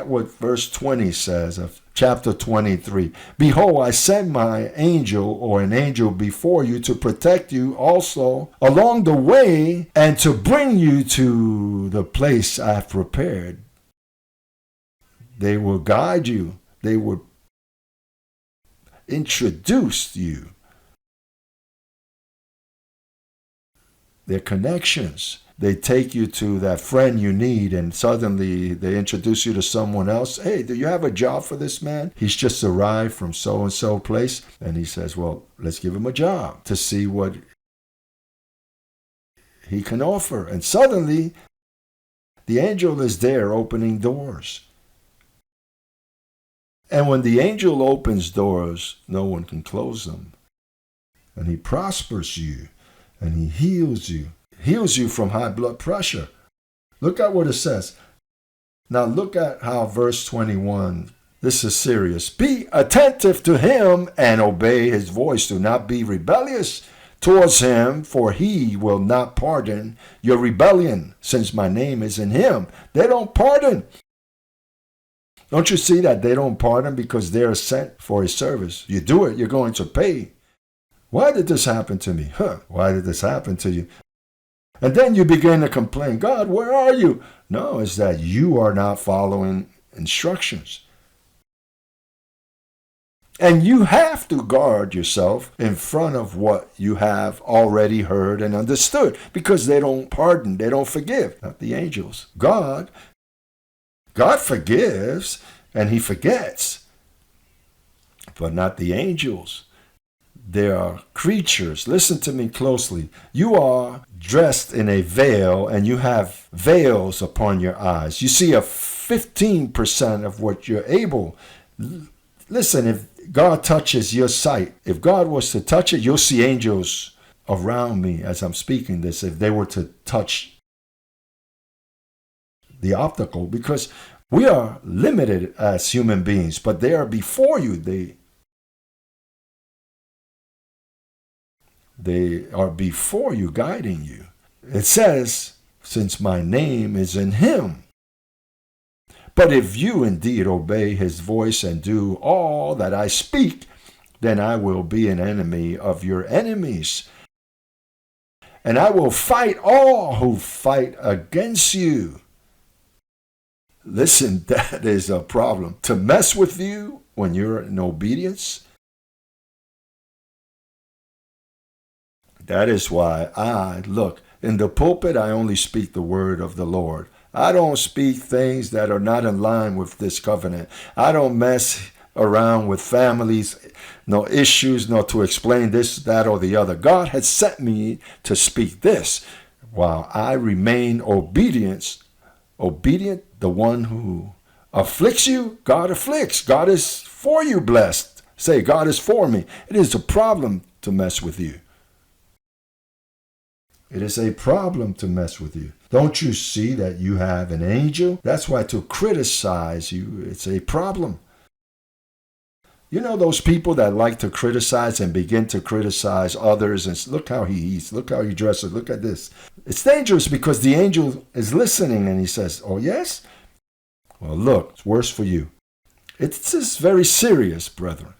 at what verse 20 says of chapter 23. Behold, I send my angel or an angel before you to protect you also along the way and to bring you to the place I've prepared. They will guide you. They will introduce you. Their connections. They take you to that friend you need, and suddenly they introduce you to someone else. Hey, do you have a job for this man? He's just arrived from so-and-so place. And he says, well, let's give him a job to see what he can offer. And suddenly, the angel is there opening doors. And when the angel opens doors, no one can close them. And he prospers you, and he heals you from high blood pressure. Look at what it says. Now look at how verse 21, this is serious. Be attentive to him and obey his voice. Do not be rebellious towards him, for he will not pardon your rebellion, since my name is in him. They don't pardon. Don't you see that they don't pardon because they're sent for his service? You do it, you're going to pay. Why did this happen to me? Why did this happen to you? And then you begin to complain, God, where are you? No, it's that you are not following instructions. And you have to guard yourself in front of what you have already heard and understood, because they don't pardon, they don't forgive. Not the angels. God forgives and he forgets, but not the angels. They are creatures. Listen to me closely. You are dressed in a veil and you have veils upon your eyes. You see a 15% of what you're able. Listen, if God touches your sight, if God was to touch it, you'll see angels around me as I'm speaking this, if they were to touch the optical, because we are limited as human beings, but they are before you. They are before you, guiding you. It says, since my name is in him. But if you indeed obey his voice and do all that I speak, then I will be an enemy of your enemies. And I will fight all who fight against you. Listen, that is a problem. To mess with you when you're in obedience. That is why look, in the pulpit, I only speak the word of the Lord. I don't speak things that are not in line with this covenant. I don't mess around with families, no issues, nor to explain this, that, or the other. God has sent me to speak this while I remain obedient. The one who afflicts you, God afflicts. God is for you blessed. Say, God is for me. It is a problem to mess with you. It is a problem to mess with you. Don't you see that you have an angel? That's why to criticize you, it's a problem. You know those people that like to criticize and begin to criticize others and look how he eats, look how he dresses, look at this. It's dangerous because the angel is listening and he says, oh yes? Well, look, it's worse for you. It's just very serious, brethren.